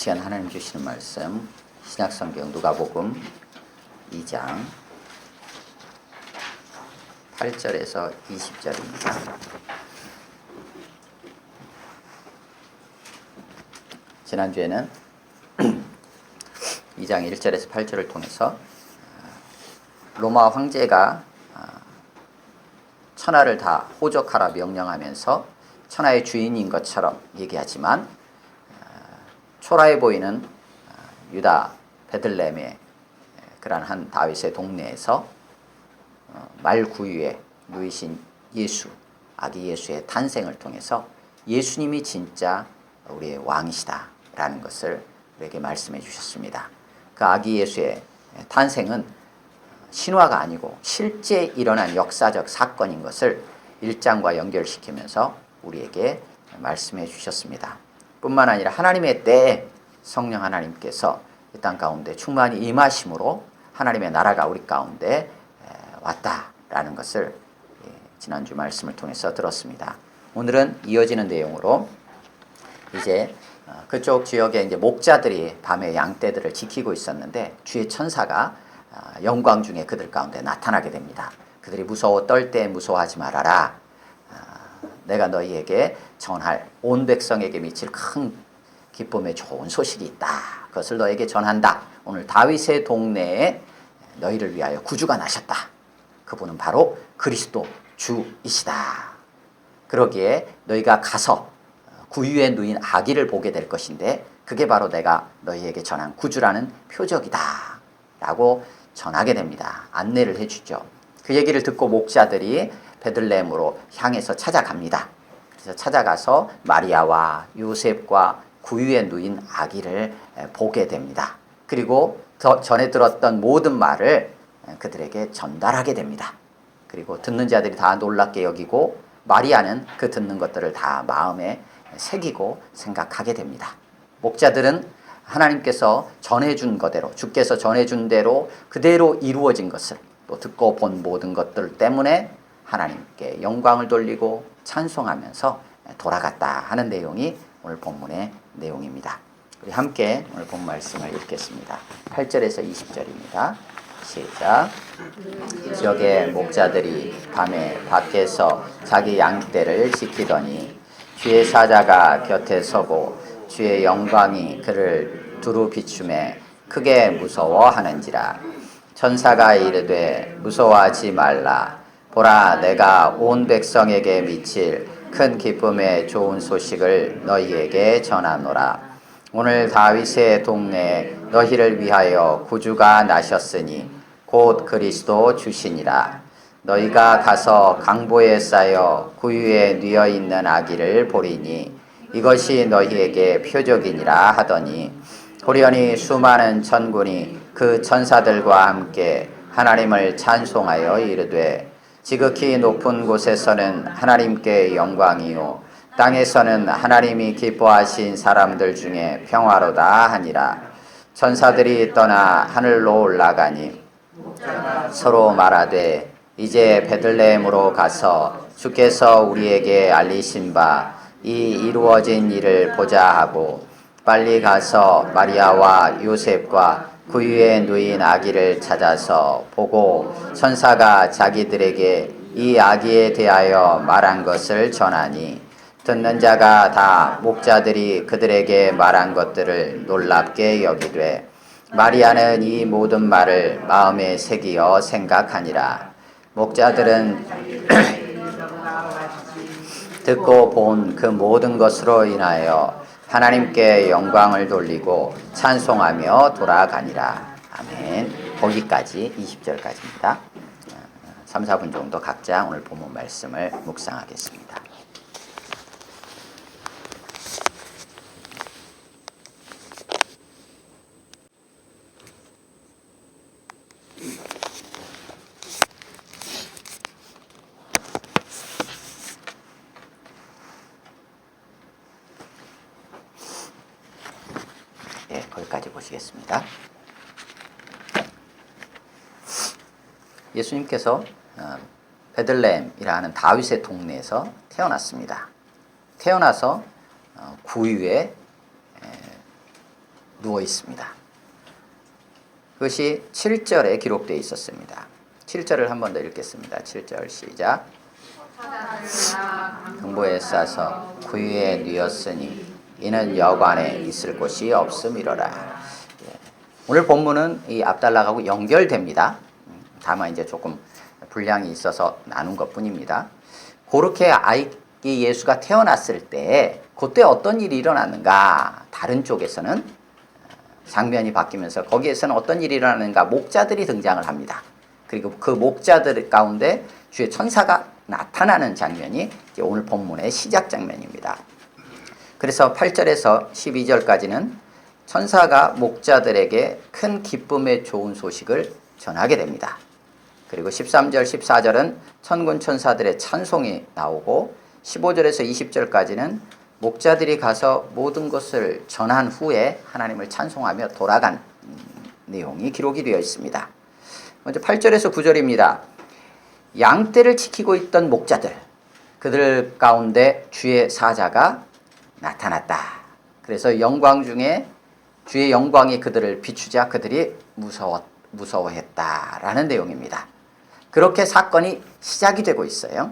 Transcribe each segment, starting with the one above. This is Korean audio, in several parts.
시간 하나님 주시는 말씀 신약성경 누가복음 2장 8절에서 20절입니다. 지난주에는 2장 1절에서 8절을 통해서 로마 황제가 천하를 다 호적하라 명령하면서 천하의 주인인 것처럼 얘기하지만 초라해 보이는 유다 베들레헴의 그러한 한 다윗의 동네에서 말구유에 누이신 예수, 아기 예수의 탄생을 통해서 예수님이 진짜 우리의 왕이시다라는 것을 우리에게 말씀해 주셨습니다. 그 아기 예수의 탄생은 신화가 아니고 실제 일어난 역사적 사건인 것을 1장과 연결시키면서 우리에게 말씀해 주셨습니다. 뿐만 아니라 하나님의 때에 성령 하나님께서 이 땅 가운데 충만히 임하심으로 하나님의 나라가 우리 가운데 왔다라는 것을 지난주 말씀을 통해서 들었습니다. 오늘은 이어지는 내용으로 이제 그쪽 지역에 이제 목자들이 밤에 양떼들을 지키고 있었는데 주의 천사가 영광 중에 그들 가운데 나타나게 됩니다. 그들이 무서워 떨 때 무서워하지 말아라. 내가 너희에게 전할 온 백성에게 미칠 큰 기쁨의 좋은 소식이 있다. 그것을 너에게 전한다. 오늘 다윗의 동네에 너희를 위하여 구주가 나셨다. 그분은 바로 그리스도 주이시다. 그러기에 너희가 가서 구유에 누인 아기를 보게 될 것인데 그게 바로 내가 너희에게 전한 구주라는 표적이다. 라고 전하게 됩니다. 안내를 해주죠. 그 얘기를 듣고 목자들이 베들레헴으로 향해서 찾아갑니다. 그래서 찾아가서 마리아와 요셉과 구유에 누인 아기를 보게 됩니다. 그리고 전에 들었던 모든 말을 그들에게 전달하게 됩니다. 그리고 듣는 자들이 다 놀랍게 여기고 마리아는 그 듣는 것들을 다 마음에 새기고 생각하게 됩니다. 목자들은 하나님께서 전해준 거대로 주께서 전해준 대로 그대로 이루어진 것을 또 듣고 본 모든 것들 때문에 하나님께 영광을 돌리고 찬송하면서 돌아갔다 하는 내용이 오늘 본문의 내용입니다. 우리 함께 오늘 본 말씀을 읽겠습니다. 8절에서 20절입니다. 시작. 지역의 목자들이 밤에 밖에서 자기 양떼를 지키더니 주의 사자가 곁에 서고 주의 영광이 그를 두루 비추매 크게 무서워하는지라. 천사가 이르되 무서워하지 말라. 보라, 내가 온 백성에게 미칠 큰 기쁨의 좋은 소식을 너희에게 전하노라. 오늘 다윗의 동네에 너희를 위하여 구주가 나셨으니 곧 그리스도 주시니라. 너희가 가서 강보에 쌓여 구유에 뉘어 있는 아기를 보리니 이것이 너희에게 표적이니라 하더니 호련히 수많은 천군이 그 천사들과 함께 하나님을 찬송하여 이르되 지극히 높은 곳에서는 하나님께 영광이요 땅에서는 하나님이 기뻐하신 사람들 중에 평화로다 하니라. 천사들이 떠나 하늘로 올라가니 서로 말하되 이제 베들레헴으로 가서 주께서 우리에게 알리신 바 이 이루어진 일을 보자 하고 빨리 가서 마리아와 요셉과 구유에 누인 아기를 찾아서 보고 천사가 자기들에게 이 아기에 대하여 말한 것을 전하니 듣는 자가 다 목자들이 그들에게 말한 것들을 놀랍게 여기되 마리아는 이 모든 말을 마음에 새기어 생각하니라. 목자들은 듣고 본 그 모든 것으로 인하여 하나님께 영광을 돌리고 찬송하며 돌아가니라. 아멘. 거기까지 20절까지입니다. 3, 4분 정도 각자 오늘 본문 말씀을 묵상하겠습니다. 거기까지 보시겠습니다. 예수님께서 베들레헴이라는 다윗의 동네에서 태어났습니다. 태어나서 구유에 누워 있습니다. 그것이 7절에 기록되어 있었습니다. 7절을 한 번 더 읽겠습니다. 7절 시작. 등보에 싸서 구유에 뉘었으니 이는 여관에 있을 곳이 없음이로라. 오늘 본문은 이 압달락하고 연결됩니다. 다만 이제 조금 분량이 있어서 나눈 것뿐입니다. 그렇게 아기 예수가 태어났을 때 그때 어떤 일이 일어났는가? 다른 쪽에서는 장면이 바뀌면서 거기에서는 어떤 일이 일어나는가? 목자들이 등장을 합니다. 그리고 그 목자들 가운데 주의 천사가 나타나는 장면이 이제 오늘 본문의 시작 장면입니다. 그래서 8절에서 12절까지는 천사가 목자들에게 큰 기쁨의 좋은 소식을 전하게 됩니다. 그리고 13절, 14절은 천군 천사들의 찬송이 나오고 15절에서 20절까지는 목자들이 가서 모든 것을 전한 후에 하나님을 찬송하며 돌아간 내용이 기록이 되어 있습니다. 먼저 8절에서 9절입니다. 양떼를 지키고 있던 목자들, 그들 가운데 주의 사자가 나타났다. 그래서 영광 중에 주의 영광이 그들을 비추자 그들이 무서워했다라는 내용입니다. 그렇게 사건이 시작이 되고 있어요.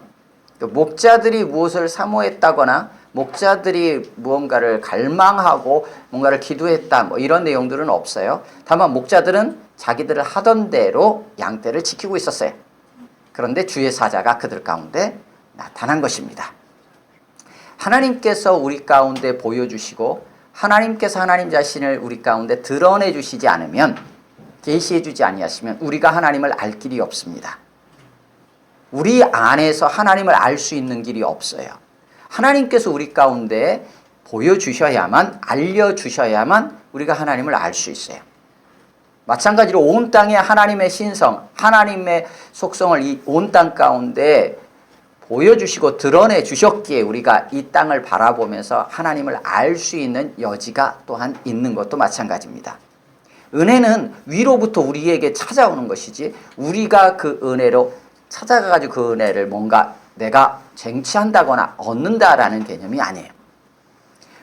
목자들이 무엇을 사모했다거나 목자들이 무언가를 갈망하고 뭔가를 기도했다 뭐 이런 내용들은 없어요. 다만 목자들은 자기들을 하던 대로 양떼를 지키고 있었어요. 그런데 주의 사자가 그들 가운데 나타난 것입니다. 하나님께서 우리 가운데 보여주시고 하나님께서 하나님 자신을 우리 가운데 드러내 주시지 않으면, 계시해 주지 아니하시면 우리가 하나님을 알 길이 없습니다. 우리 안에서 하나님을 알 수 있는 길이 없어요. 하나님께서 우리 가운데 보여주셔야만, 알려주셔야만 우리가 하나님을 알 수 있어요. 마찬가지로 온 땅에 하나님의 신성, 하나님의 속성을 이 온 땅 가운데 보여주시고 드러내 주셨기에 우리가 이 땅을 바라보면서 하나님을 알 수 있는 여지가 또한 있는 것도 마찬가지입니다. 은혜는 위로부터 우리에게 찾아오는 것이지 우리가 그 은혜로 찾아가가지고 그 은혜를 뭔가 내가 쟁취한다거나 얻는다라는 개념이 아니에요.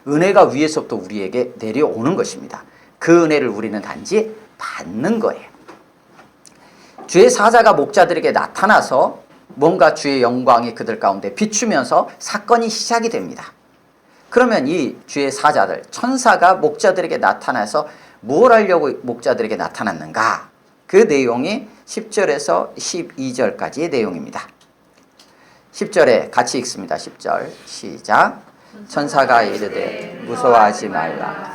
은혜가 위에서부터 우리에게 내려오는 것입니다. 그 은혜를 우리는 단지 받는 거예요. 주의 사자가 목자들에게 나타나서 뭔가 주의 영광이 그들 가운데 비추면서 사건이 시작이 됩니다. 그러면 이 주의 사자들, 천사가 목자들에게 나타나서 뭘 하려고 목자들에게 나타났는가? 그 내용이 10절에서 12절까지의 내용입니다. 10절에 같이 읽습니다. 10절 시작. 천사가 이르되 무서워하지 말라.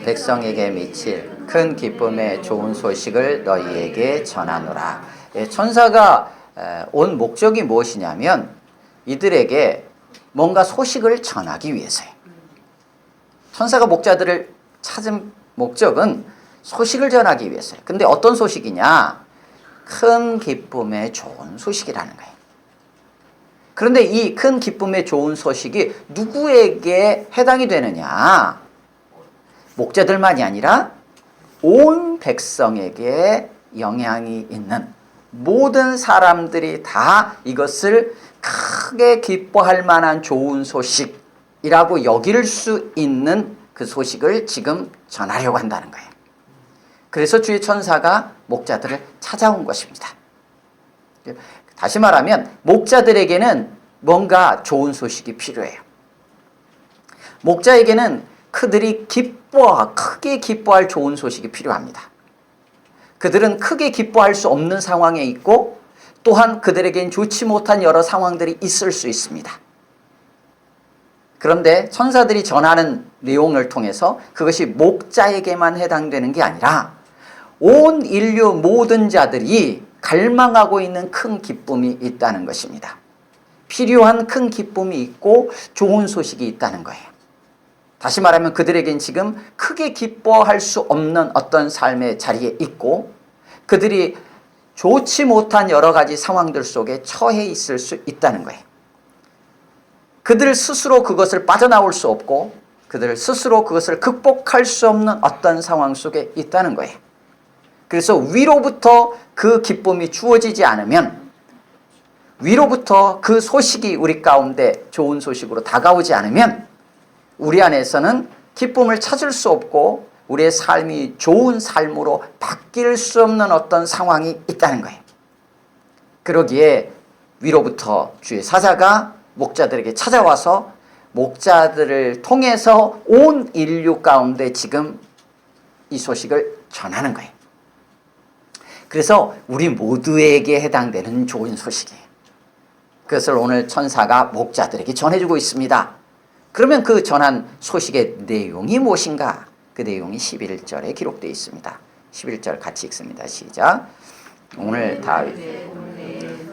백성에게 미칠 큰 기쁨의 좋은 소식을 너희에게 전하노라. 천사가 온 목적이 무엇이냐면 이들에게 뭔가 소식을 전하기 위해서예요. 천사가 목자들을 찾은 목적은 소식을 전하기 위해서예요. 근데 어떤 소식이냐? 큰 기쁨의 좋은 소식이라는 거예요. 그런데 이 큰 기쁨의 좋은 소식이 누구에게 해당이 되느냐? 목자들만이 아니라 온 백성에게 영향이 있는 모든 사람들이 다 이것을 크게 기뻐할 만한 좋은 소식이라고 여길 수 있는 그 소식을 지금 전하려고 한다는 거예요. 그래서 주의 천사가 목자들을 찾아온 것입니다. 다시 말하면 목자들에게는 뭔가 좋은 소식이 필요해요. 목자에게는 그들이 크게 기뻐할 좋은 소식이 필요합니다. 그들은 크게 기뻐할 수 없는 상황에 있고 또한 그들에겐 좋지 못한 여러 상황들이 있을 수 있습니다. 그런데 천사들이 전하는 내용을 통해서 그것이 목자에게만 해당되는 게 아니라 온 인류 모든 자들이 갈망하고 있는 큰 기쁨이 있다는 것입니다. 필요한 큰 기쁨이 있고 좋은 소식이 있다는 거예요. 다시 말하면 그들에겐 지금 크게 기뻐할 수 없는 어떤 삶의 자리에 있고 그들이 좋지 못한 여러 가지 상황들 속에 처해 있을 수 있다는 거예요. 그들 스스로 그것을 빠져나올 수 없고 그들 스스로 그것을 극복할 수 없는 어떤 상황 속에 있다는 거예요. 그래서 위로부터 그 기쁨이 주어지지 않으면, 위로부터 그 소식이 우리 가운데 좋은 소식으로 다가오지 않으면 우리 안에서는 기쁨을 찾을 수 없고 우리의 삶이 좋은 삶으로 바뀔 수 없는 어떤 상황이 있다는 거예요. 그러기에 위로부터 주의 사자가 목자들에게 찾아와서 목자들을 통해서 온 인류 가운데 지금 이 소식을 전하는 거예요. 그래서 우리 모두에게 해당되는 좋은 소식이에요. 그것을 오늘 천사가 목자들에게 전해주고 있습니다. 그러면 그 전한 소식의 내용이 무엇인가? 그 내용이 11절에 기록되어 있습니다. 11절 같이 읽습니다. 시작. 오늘 다윗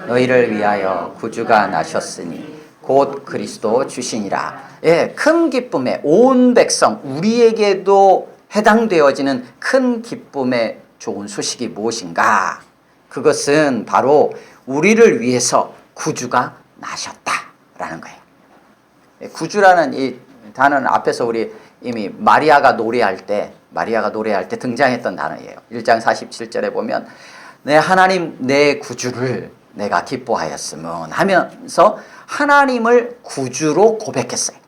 너희를 위하여 구주가 나셨으니 곧 그리스도 주시니라. 예, 큰 기쁨에 온 백성 우리에게도 해당되어지는 큰 기쁨의 좋은 소식이 무엇인가? 그것은 바로 우리를 위해서 구주가 나셨다라는 거예요. 구주라는 이 단어는 앞에서 우리 이미 마리아가 노래할 때 등장했던 단어예요. 1장 47절에 보면 내 하나님 내 구주를 내가 기뻐하였으면 하면서 하나님을 구주로 고백했어요.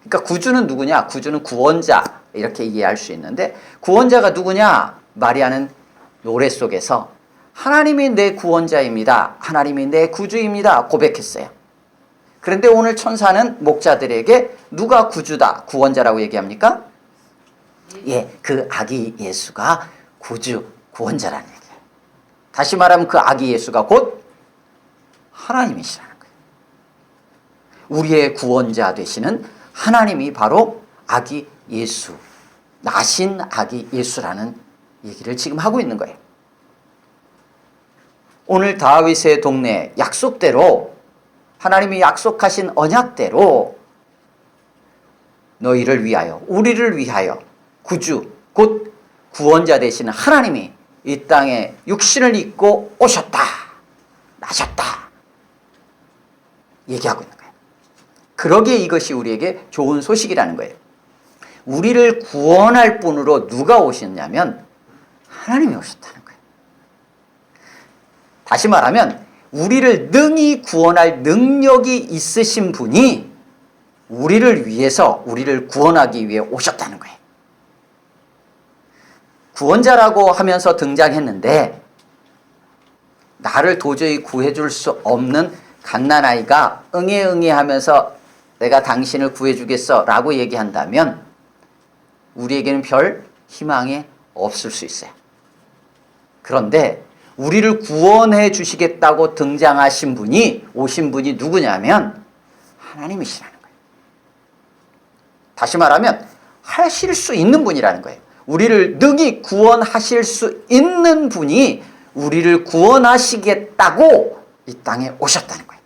그러니까 구주는 누구냐? 구주는 구원자 이렇게 이해할 수 있는데 구원자가 누구냐? 마리아는 노래 속에서 하나님이 내 구원자입니다. 하나님이 내 구주입니다. 고백했어요. 그런데 오늘 천사는 목자들에게 누가 구주다, 구원자라고 얘기합니까? 예, 그 아기 예수가 구주, 구원자라는 얘기예요. 다시 말하면 그 아기 예수가 곧 하나님이시라는 거예요. 우리의 구원자 되시는 하나님이 바로 아기 예수, 나신 아기 예수라는 얘기를 지금 하고 있는 거예요. 오늘 다윗의 동네 약속대로 하나님이 약속하신 언약대로 너희를 위하여, 우리를 위하여 구주, 곧 구원자 되시는 하나님이 이 땅에 육신을 입고 오셨다, 나셨다 얘기하고 있는 거예요. 그러기에 이것이 우리에게 좋은 소식이라는 거예요. 우리를 구원할 분으로 누가 오셨냐면 하나님이 오셨다는 거예요. 다시 말하면 우리를 능히 구원할 능력이 있으신 분이 우리를 위해서, 우리를 구원하기 위해 오셨다는 거예요. 구원자라고 하면서 등장했는데 나를 도저히 구해줄 수 없는 갓난아이가 응애 하면서 내가 당신을 구해주겠어 라고 얘기한다면 우리에게는 별 희망이 없을 수 있어요. 그런데 우리를 구원해 주시겠다고 등장하신 분이, 오신 분이 누구냐면 하나님이시라는 거예요. 다시 말하면 하실 수 있는 분이라는 거예요. 우리를 능히 구원하실 수 있는 분이 우리를 구원하시겠다고 이 땅에 오셨다는 거예요.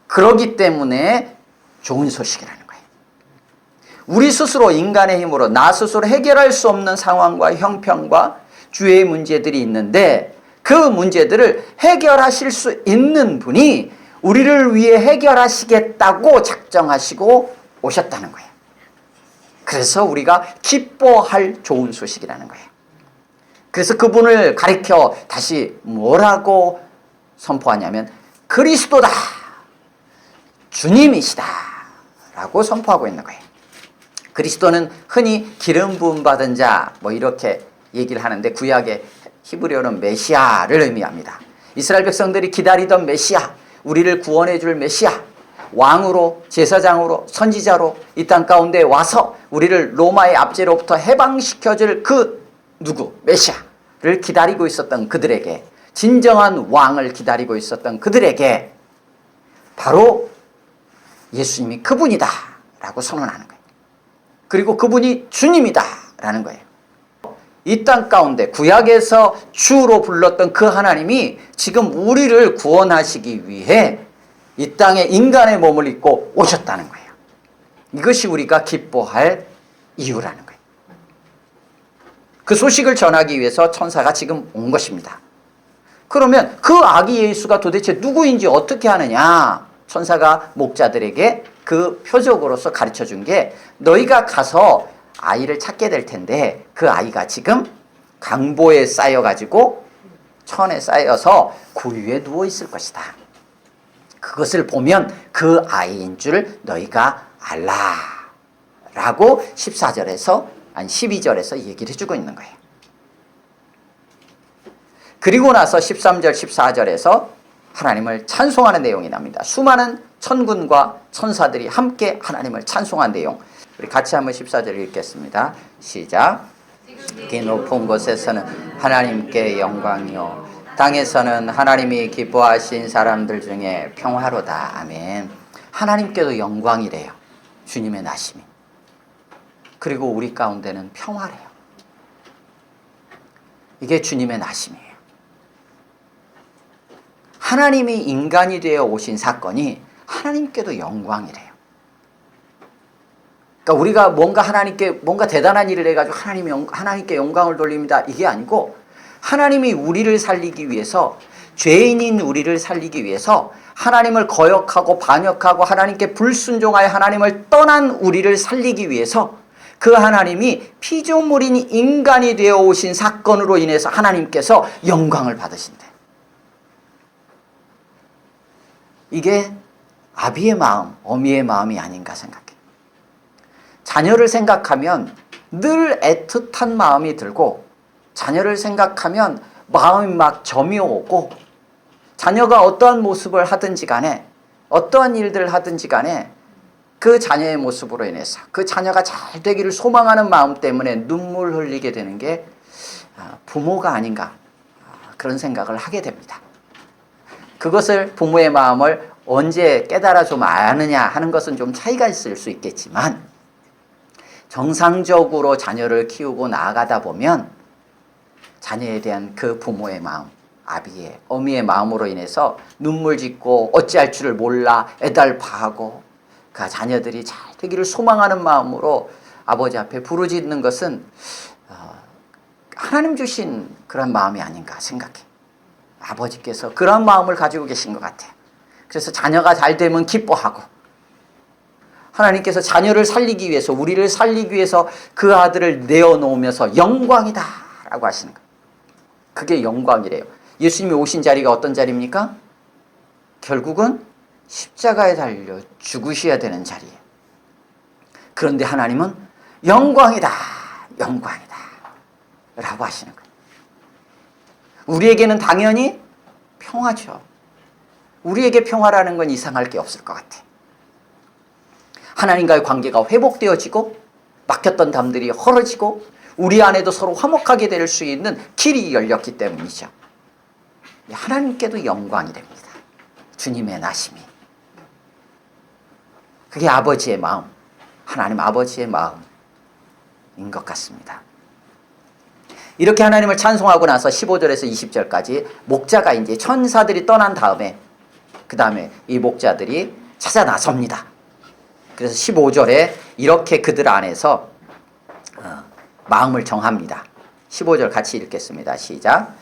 그렇기 때문에 좋은 소식이라는 거예요. 우리 스스로 인간의 힘으로 나 스스로 해결할 수 없는 상황과 형편과 주의 문제들이 있는데 그 문제들을 해결하실 수 있는 분이 우리를 위해 해결하시겠다고 작정하시고 오셨다는 거예요. 그래서 우리가 기뻐할 좋은 소식이라는 거예요. 그래서 그분을 가리켜 다시 뭐라고 선포하냐면 그리스도다, 주님이시다 라고 선포하고 있는 거예요. 그리스도는 흔히 기름 부음 받은 자 뭐 이렇게 얘기를 하는데 구약의 히브리어는 메시아를 의미합니다. 이스라엘 백성들이 기다리던 메시아, 우리를 구원해 줄 메시아, 왕으로, 제사장으로, 선지자로 이 땅 가운데 와서 우리를 로마의 압제로부터 해방시켜 줄 그 누구, 메시아를 기다리고 있었던 그들에게, 진정한 왕을 기다리고 있었던 그들에게 바로 예수님이 그분이다 라고 선언하는 거예요. 그리고 그분이 주님이다 라는 거예요. 이 땅 가운데 구약에서 주로 불렀던 그 하나님이 지금 우리를 구원하시기 위해 이 땅에 인간의 몸을 입고 오셨다는 거예요. 이것이 우리가 기뻐할 이유라는 거예요. 그 소식을 전하기 위해서 천사가 지금 온 것입니다. 그러면 그 아기 예수가 도대체 누구인지 어떻게 하느냐? 천사가 목자들에게 그 표적으로서 가르쳐 준 게 너희가 가서 아이를 찾게 될 텐데 그 아이가 지금 강보에 쌓여가지고 천에 쌓여서 그 위에 누워 있을 것이다. 그것을 보면 그 아이인 줄 너희가 알라 라고 14절에서 아니 12절에서 얘기를 해주고 있는 거예요. 그리고 나서 13절 14절에서 하나님을 찬송하는 내용이 납니다. 수많은 천군과 천사들이 함께 하나님을 찬송한 내용. 우리 같이 한번 14절 읽겠습니다. 시작. 그 높은 곳에서는 하나님께 영광이요 땅에서는 하나님이 기뻐하신 사람들 중에 평화로다. 아멘. 하나님께도 영광이래요. 주님의 나심이. 그리고 우리 가운데는 평화래요. 이게 주님의 나심이에요. 하나님이 인간이 되어 오신 사건이 하나님께도 영광이래요. 그러니까 우리가 뭔가 하나님께 뭔가 대단한 일을 해가지고 하나님께 영광을 돌립니다. 이게 아니고 하나님이 우리를 살리기 위해서 죄인인 우리를 살리기 위해서 하나님을 거역하고 반역하고 하나님께 불순종하여 하나님을 떠난 우리를 살리기 위해서 그 하나님이 피조물인 인간이 되어 오신 사건으로 인해서 하나님께서 영광을 받으신대. 이게 아비의 마음, 어미의 마음이 아닌가 생각해. 자녀를 생각하면 늘 애틋한 마음이 들고 자녀를 생각하면 마음이 막 점이 오고 자녀가 어떠한 모습을 하든지 간에 어떠한 일들을 하든지 간에 그 자녀의 모습으로 인해서 그 자녀가 잘 되기를 소망하는 마음 때문에 눈물 흘리게 되는 게 부모가 아닌가 그런 생각을 하게 됩니다. 그것을 부모의 마음을 언제 깨달아 좀 아느냐 하는 것은 좀 차이가 있을 수 있겠지만 정상적으로 자녀를 키우고 나아가다 보면 자녀에 대한 그 부모의 마음, 아비의, 어미의 마음으로 인해서 눈물 짓고 어찌할 줄을 몰라 애달파하고 그 자녀들이 잘 되기를 소망하는 마음으로 아버지 앞에 부르짖는 것은 하나님 주신 그런 마음이 아닌가 생각해. 아버지께서 그런 마음을 가지고 계신 것 같아요. 그래서 자녀가 잘 되면 기뻐하고 하나님께서 자녀를 살리기 위해서 우리를 살리기 위해서 그 아들을 내어놓으면서 영광이다 라고 하시는 거예요. 그게 영광이래요. 예수님이 오신 자리가 어떤 자리입니까? 결국은 십자가에 달려 죽으셔야 되는 자리예요. 그런데 하나님은 영광이다 영광이다 라고 하시는 거예요. 우리에게는 당연히 평화죠. 우리에게 평화라는 건 이상할 게 없을 것 같아. 하나님과의 관계가 회복되어지고 막혔던 담들이 헐어지고 우리 안에도 서로 화목하게 될 수 있는 길이 열렸기 때문이죠. 하나님께도 영광이 됩니다. 주님의 나심이. 그게 아버지의 마음, 하나님 아버지의 마음인 것 같습니다. 이렇게 하나님을 찬송하고 나서 15절에서 20절까지 목자가 이제 천사들이 떠난 다음에 그 다음에 이 목자들이 찾아 나섭니다. 그래서 15절에 이렇게 그들 안에서 마음을 정합니다. 15절 같이 읽겠습니다. 시작.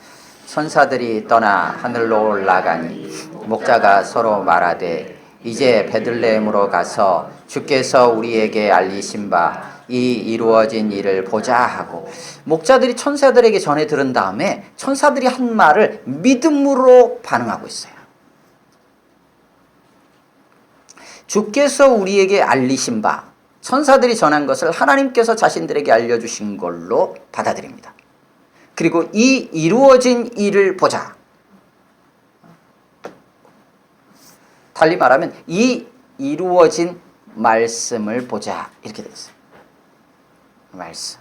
천사들이 떠나 하늘로 올라가니 목자가 서로 말하되 이제 베들레헴으로 가서 주께서 우리에게 알리신 바 이 이루어진 일을 보자 하고 목자들이 천사들에게 전해 들은 다음에 천사들이 한 말을 믿음으로 반응하고 있어요. 주께서 우리에게 알리신 바, 천사들이 전한 것을 하나님께서 자신들에게 알려주신 걸로 받아들입니다. 그리고 이 이루어진 일을 보자. 달리 말하면 이 이루어진 말씀을 보자 이렇게 되어 있어요. 말씀,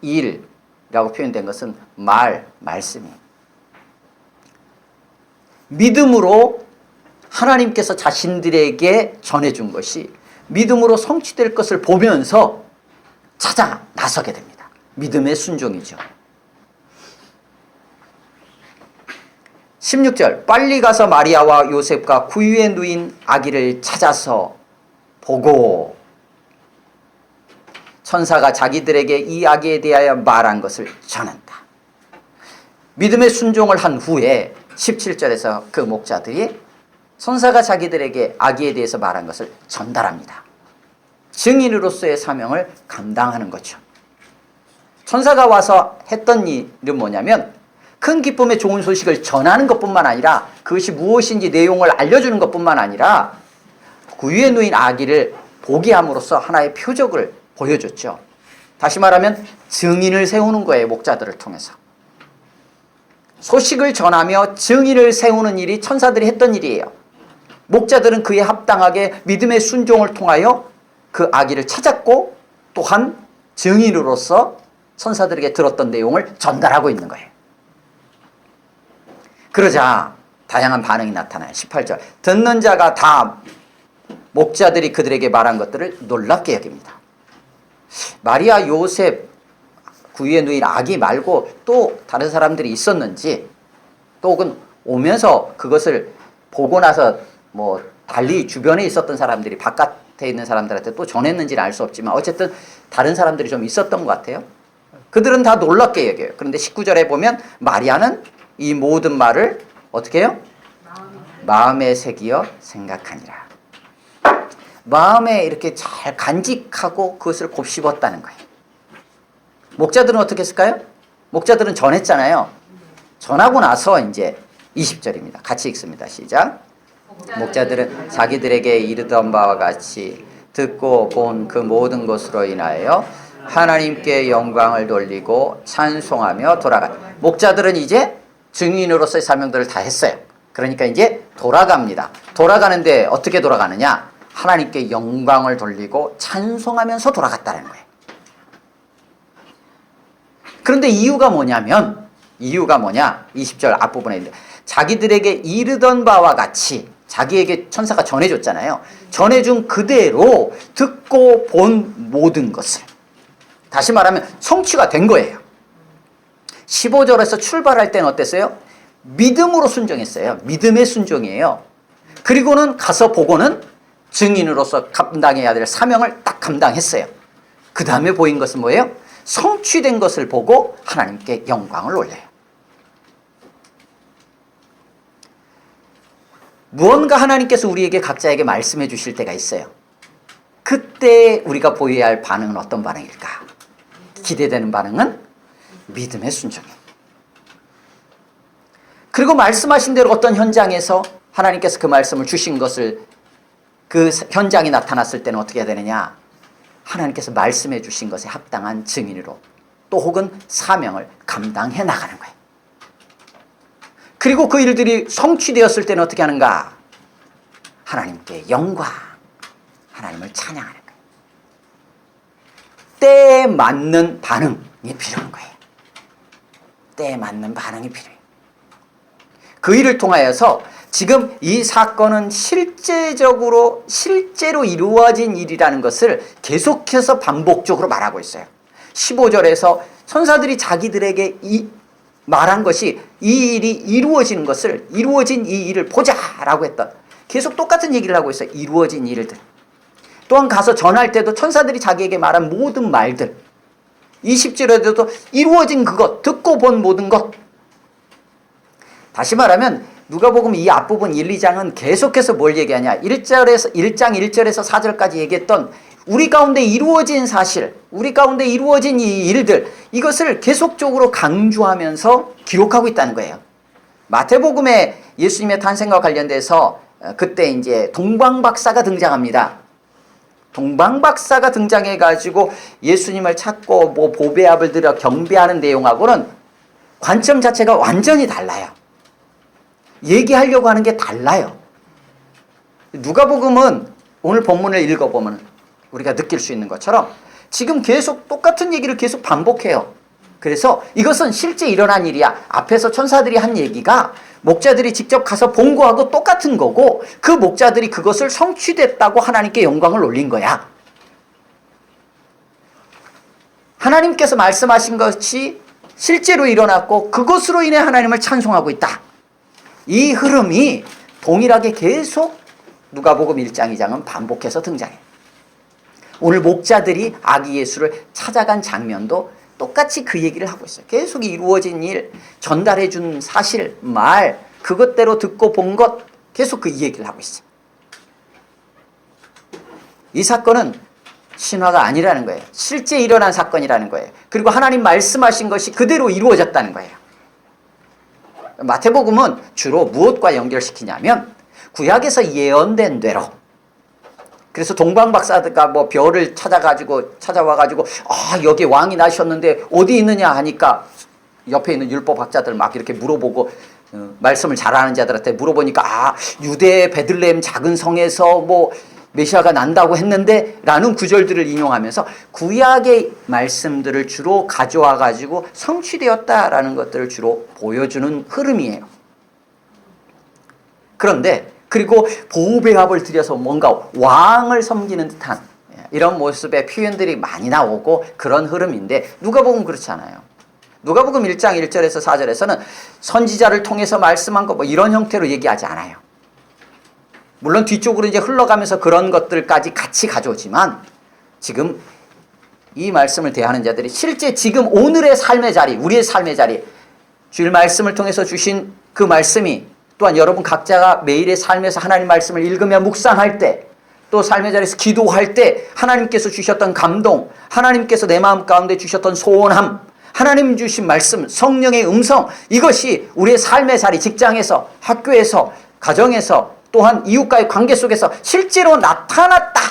일이라고 표현된 것은 말씀이에요. 믿음으로 하나님께서 자신들에게 전해준 것이 믿음으로 성취될 것을 보면서 찾아 나서게 됩니다. 믿음의 순종이죠. 16절 빨리 가서 마리아와 요셉과 구유에 누인 아기를 찾아서 보고 천사가 자기들에게 이 아기에 대하여 말한 것을 전한다. 믿음의 순종을 한 후에 17절에서 그 목자들이 천사가 자기들에게 아기에 대해서 말한 것을 전달합니다. 증인으로서의 사명을 감당하는 거죠. 천사가 와서 했던 일은 뭐냐면 큰 기쁨의 좋은 소식을 전하는 것뿐만 아니라 그것이 무엇인지 내용을 알려주는 것뿐만 아니라 구유에 누인 아기를 보게 함으로써 하나의 표적을 보여줬죠. 다시 말하면 증인을 세우는 거예요. 목자들을 통해서. 소식을 전하며 증인을 세우는 일이 천사들이 했던 일이에요. 목자들은 그에 합당하게 믿음의 순종을 통하여 그 아기를 찾았고 또한 증인으로서 천사들에게 들었던 내용을 전달하고 있는 거예요. 그러자 다양한 반응이 나타나요. 18절. 듣는 자가 다 목자들이 그들에게 말한 것들을 놀랍게 여깁니다. 마리아, 요셉, 구유에 누인 아기 말고 또 다른 사람들이 있었는지, 또 혹은 오면서 그것을 보고 나서 뭐 달리 주변에 있었던 사람들이 바깥에 있는 사람들한테 또 전했는지는 알 수 없지만 어쨌든 다른 사람들이 좀 있었던 것 같아요. 그들은 다 놀랍게 여겨요. 그런데 19절에 보면 마리아는 이 모든 말을 어떻게 해요? 마음에 새기어 생각하니라. 마음에 이렇게 잘 간직하고 그것을 곱씹었다는 거예요. 목자들은 어떻게 했을까요? 목자들은 전했잖아요. 전하고 나서 이제 20절입니다. 같이 읽습니다. 시작. 목자들은 자기들에게 이르던 바와 같이 듣고 본 그 모든 것으로 인하여 하나님께 영광을 돌리고 찬송하며 돌아가. 목자들은 이제 증인으로서의 사명들을 다 했어요. 그러니까 이제 돌아갑니다. 돌아가는데 어떻게 돌아가느냐? 하나님께 영광을 돌리고 찬송하면서 돌아갔다는 거예요. 그런데 이유가 뭐냐? 20절 앞부분에 있는데 자기들에게 이르던 바와 같이, 자기에게 천사가 전해줬잖아요. 전해준 그대로 듣고 본 모든 것을, 다시 말하면 성취가 된 거예요. 15절에서 출발할 때는 어땠어요? 믿음으로 순종했어요. 믿음의 순종이에요. 그리고는 가서 보고는 증인으로서 감당해야 될 사명을 딱 감당했어요. 그 다음에 보인 것은 뭐예요? 성취된 것을 보고 하나님께 영광을 올려요. 무언가 하나님께서 우리에게 각자에게 말씀해 주실 때가 있어요. 그때 우리가 보여야 할 반응은 어떤 반응일까? 기대되는 반응은 믿음의 순종이에요. 그리고 말씀하신 대로 어떤 현장에서 하나님께서 그 말씀을 주신 것을, 그 현장이 나타났을 때는 어떻게 해야 되느냐? 하나님께서 말씀해 주신 것에 합당한 증인으로 또 혹은 사명을 감당해 나가는 거예요. 그리고 그 일들이 성취되었을 때는 어떻게 하는가? 하나님께 영광, 하나님을 찬양하는 거예요. 때에 맞는 반응이 필요한 거예요. 때에 맞는 반응이 필요해요. 그 일을 통하여서 지금 이 사건은 실제로 이루어진 일이라는 것을 계속해서 반복적으로 말하고 있어요. 15절에서 천사들이 자기들에게 말한 것이 이 일이 이루어지는 것을, 이루어진 이 일을 보자라고 했던, 계속 똑같은 얘기를 하고 있어요. 이루어진 일들. 또한 가서 전할 때도 천사들이 자기에게 말한 모든 말들, 20절에도 이루어진 그것, 듣고 본 모든 것. 다시 말하면 누가복음 이 앞부분 1, 2장은 계속해서 뭘 얘기하냐? 1장 1절에서 4절까지 얘기했던 우리 가운데 이루어진 사실, 우리 가운데 이루어진 이 일들, 이것을 계속적으로 강조하면서 기록하고 있다는 거예요. 마태복음에 예수님의 탄생과 관련돼서 그때 이제 동방박사가 등장합니다. 동방박사가 등장해가지고 예수님을 찾고 뭐 보배압을 들여 경배하는 내용하고는 관점 자체가 완전히 달라요. 얘기하려고 하는 게 달라요. 누가복음은 오늘 본문을 읽어보면 우리가 느낄 수 있는 것처럼 지금 계속 똑같은 얘기를 계속 반복해요. 그래서 이것은 실제 일어난 일이야. 앞에서 천사들이 한 얘기가 목자들이 직접 가서 본 거하고 똑같은 거고, 그 목자들이 그것을 성취됐다고 하나님께 영광을 올린 거야. 하나님께서 말씀하신 것이 실제로 일어났고 그것으로 인해 하나님을 찬송하고 있다. 이 흐름이 동일하게 계속 누가복음 1장 2장은 반복해서 등장해요. 오늘 목자들이 아기 예수를 찾아간 장면도 똑같이 그 얘기를 하고 있어요. 계속 이루어진 일, 전달해 준 사실, 말, 그것대로 듣고 본 것, 계속 그 얘기를 하고 있어요. 이 사건은 신화가 아니라는 거예요. 실제 일어난 사건이라는 거예요. 그리고 하나님 말씀하신 것이 그대로 이루어졌다는 거예요. 마태복음은 주로 무엇과 연결시키냐면 구약에서 예언된 대로 그래서 동방박사가 뭐 별을 찾아와가지고 여기 왕이 나셨는데 어디 있느냐 하니까 옆에 있는 율법학자들 막 이렇게 물어보고 말씀을 잘하는 자들한테 물어보니까 유대 베들레헴 작은 성에서 뭐 메시아가 난다고 했는데 라는 구절들을 인용하면서 구약의 말씀들을 주로 가져와 가지고 성취되었다라는 것들을 주로 보여주는 흐름이에요. 그런데 그리고 보배합을 들여서 뭔가 왕을 섬기는 듯한 이런 모습의 표현들이 많이 나오고 그런 흐름인데 누가복음 그렇지 않아요. 누가복음 1장 1절에서 4절에서는 선지자를 통해서 말씀한 거 뭐 이런 형태로 얘기하지 않아요. 물론 뒤쪽으로 이제 흘러가면서 그런 것들까지 같이 가져오지만 지금 이 말씀을 대하는 자들이 실제 지금 오늘의 삶의 자리, 우리의 삶의 자리, 주일 말씀을 통해서 주신 그 말씀이 또한 여러분 각자가 매일의 삶에서 하나님 말씀을 읽으며 묵상할 때, 또 삶의 자리에서 기도할 때 하나님께서 주셨던 감동, 하나님께서 내 마음 가운데 주셨던 소원함, 하나님 주신 말씀, 성령의 음성, 이것이 우리의 삶의 자리, 직장에서, 학교에서, 가정에서, 또한 이웃과의 관계 속에서 실제로 나타났다,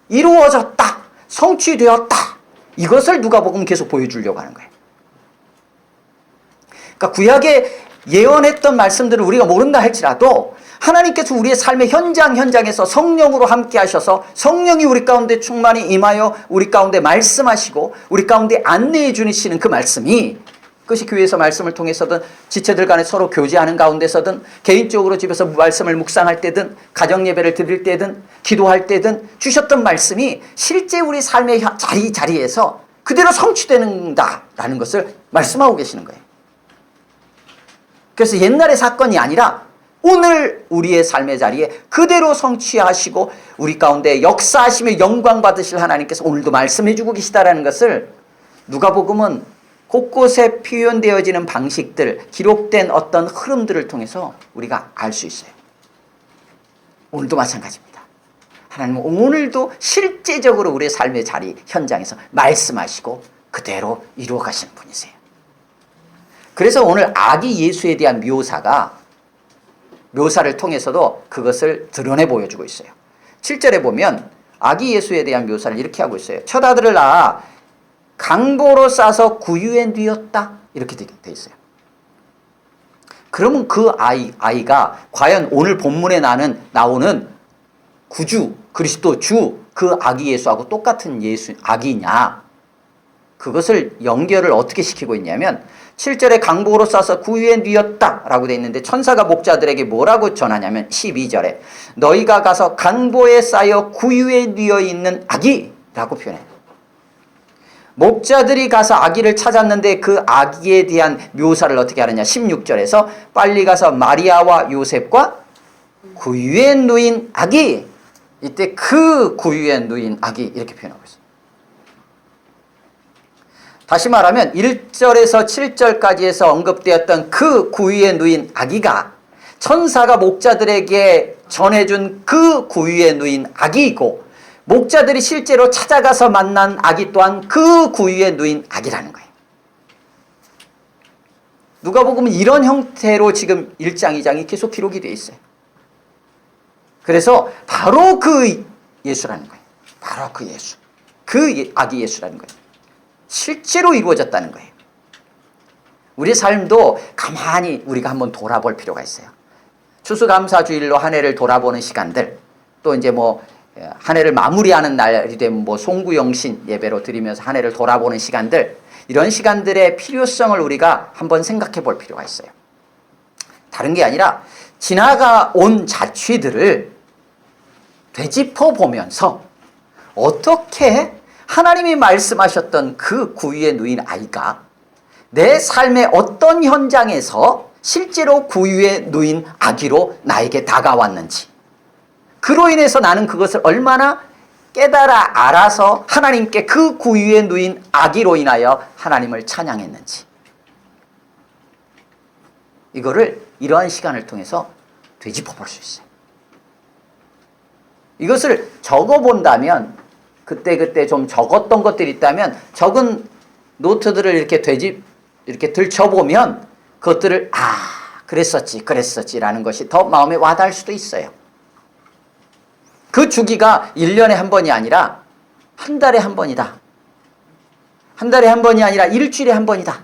이루어졌다, 성취되었다. 이것을 누가복음 계속 보여주려고 하는 거예요. 그러니까 구약에 예언했던 말씀들을 우리가 모른다 할지라도 하나님께서 우리의 삶의 현장에서 성령으로 함께 하셔서 성령이 우리 가운데 충만히 임하여 우리 가운데 말씀하시고 우리 가운데 안내해 주시는 그 말씀이, 그것이 교회에서 말씀을 통해서든 지체들 간에 서로 교제하는 가운데서든 개인적으로 집에서 말씀을 묵상할 때든 가정 예배를 드릴 때든 기도할 때든 주셨던 말씀이 실제 우리 삶의 자리에서 그대로 성취되는다라는 것을 말씀하고 계시는 거예요. 그래서 옛날의 사건이 아니라 오늘 우리의 삶의 자리에 그대로 성취하시고 우리 가운데 역사하시며 영광 받으실 하나님께서 오늘도 말씀해 주고 계시다라는 것을 누가복음은 곳곳에 표현되어지는 방식들, 기록된 어떤 흐름들을 통해서 우리가 알 수 있어요. 오늘도 마찬가지입니다. 하나님은 오늘도 실제적으로 우리의 삶의 자리, 현장에서 말씀하시고 그대로 이루어 가시는 분이세요. 그래서 오늘 아기 예수에 대한 묘사를 통해서도 그것을 드러내 보여주고 있어요. 7절에 보면 아기 예수에 대한 묘사를 이렇게 하고 있어요. 첫 아들을 낳아 강보로 싸서 구유에 뉘었다, 이렇게 되어 있어요. 그러면 그 아이가 과연 오늘 본문에 나오는 구주, 그리스도 주, 그 아기 예수하고 똑같은 아기냐, 그것을 연결을 어떻게 시키고 있냐면 7절에 강보로 싸서 구유에 뉘었다 라고 되어 있는데 천사가 목자들에게 뭐라고 전하냐면 12절에 너희가 가서 강보에 쌓여 구유에 뉘어 있는 아기 라고 표현해요. 목자들이 가서 아기를 찾았는데 그 아기에 대한 묘사를 어떻게 하느냐, 16절에서 빨리 가서 마리아와 요셉과 구유에 누인 아기, 이때 그 구유에 누인 아기 이렇게 표현하고 있어요. 다시 말하면 1절에서 7절까지에서 언급되었던 그 구유에 누인 아기가 천사가 목자들에게 전해준 그 구유에 누인 아기이고, 목자들이 실제로 찾아가서 만난 아기 또한 그 구유에 누인 아기라는 거예요. 누가복음은 이런 형태로 지금 1장, 2장이 계속 기록이 되어 있어요. 그래서 바로 그 예수라는 거예요. 바로 그 예수. 그 아기 예수라는 거예요. 실제로 이루어졌다는 거예요. 우리의 삶도 가만히 우리가 한번 돌아볼 필요가 있어요. 추수감사주일로 한 해를 돌아보는 시간들, 또 이제 한 해를 마무리하는 날이 되면 송구영신 예배로 드리면서 한 해를 돌아보는 시간들, 이런 시간들의 필요성을 우리가 한번 생각해 볼 필요가 있어요. 다른 게 아니라 지나가온 자취들을 되짚어 보면서 어떻게 하나님이 말씀하셨던 그 구유에 누인 아이가 내 삶의 어떤 현장에서 실제로 구유에 누인 아기로 나에게 다가왔는지, 그로 인해서 나는 그것을 얼마나 깨달아 알아서 하나님께 그 구유에 누인 아기로 인하여 하나님을 찬양했는지, 이거를 이러한 시간을 통해서 되짚어 볼 수 있어요. 이것을 적어본다면, 그때 좀 적었던 것들이 있다면 적은 노트들을 이렇게 들춰보면 그것들을 그랬었지라는 것이 더 마음에 와닿을 수도 있어요. 그 주기가 1년에 한 번이 아니라 한 달에 한 번이다. 한 달에 한 번이 아니라 일주일에 한 번이다.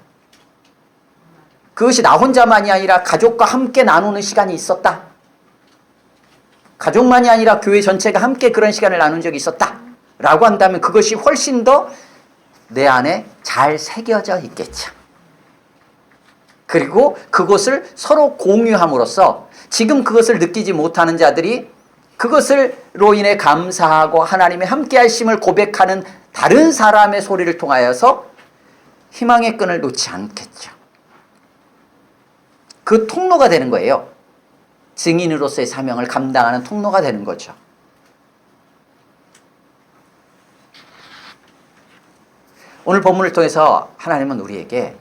그것이 나 혼자만이 아니라 가족과 함께 나누는 시간이 있었다. 가족만이 아니라 교회 전체가 함께 그런 시간을 나눈 적이 있었다. 라고 한다면 그것이 훨씬 더 내 안에 잘 새겨져 있겠죠. 그리고 그것을 서로 공유함으로써 지금 그것을 느끼지 못하는 자들이 그것을로 인해 감사하고 하나님의 함께 하심을 고백하는 다른 사람의 소리를 통하여서 희망의 끈을 놓지 않겠죠. 그 통로가 되는 거예요. 증인으로서의 사명을 감당하는 통로가 되는 거죠. 오늘 본문을 통해서 하나님은 우리에게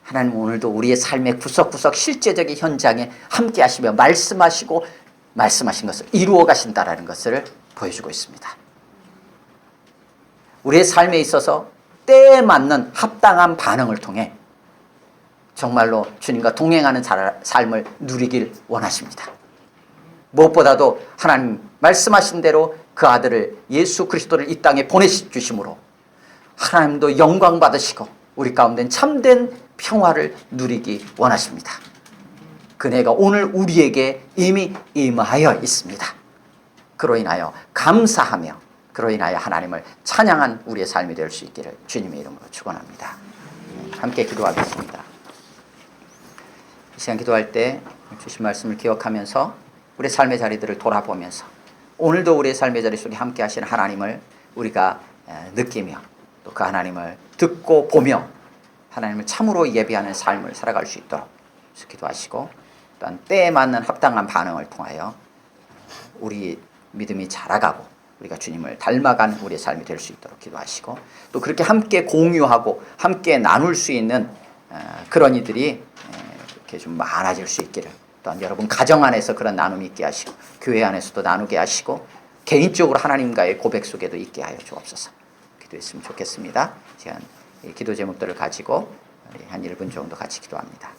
하나님은 오늘도 우리의 삶의 구석구석 실제적인 현장에 함께 하시며 말씀하시고 말씀하신 것을 이루어 가신다라는 것을 보여주고 있습니다. 우리의 삶에 있어서 때에 맞는 합당한 반응을 통해 정말로 주님과 동행하는 삶을 누리길 원하십니다. 무엇보다도 하나님 말씀하신 대로 그 아들을 예수 그리스도를 이 땅에 보내주심으로 하나님도 영광 받으시고 우리 가운데는 참된 평화를 누리기 원하십니다. 그네가 오늘 우리에게 이미 임하여 있습니다. 그로 인하여 감사하며 그로 인하여 하나님을 찬양한 우리의 삶이 될 수 있기를 주님의 이름으로 축원합니다. 함께 기도하겠습니다. 이 시간 기도할 때 주신 말씀을 기억하면서 우리의 삶의 자리들을 돌아보면서 오늘도 우리의 삶의 자리 속에 함께 하시는 하나님을 우리가 느끼며 또 그 하나님을 듣고 보며 하나님을 참으로 예배하는 삶을 살아갈 수 있도록 기도하시고 또한 때에 맞는 합당한 반응을 통하여 우리 믿음이 자라가고 우리가 주님을 닮아가는 우리의 삶이 될 수 있도록 기도하시고 또 그렇게 함께 공유하고 함께 나눌 수 있는 그런 이들이 이렇게 좀 많아질 수 있기를 또한 여러분 가정 안에서 그런 나눔이 있게 하시고 교회 안에서도 나누게 하시고 개인적으로 하나님과의 고백 속에도 있게 하여 주옵소서. 기도했으면 좋겠습니다. 시간 기도 제목들을 가지고 한 1분 정도 같이 기도합니다.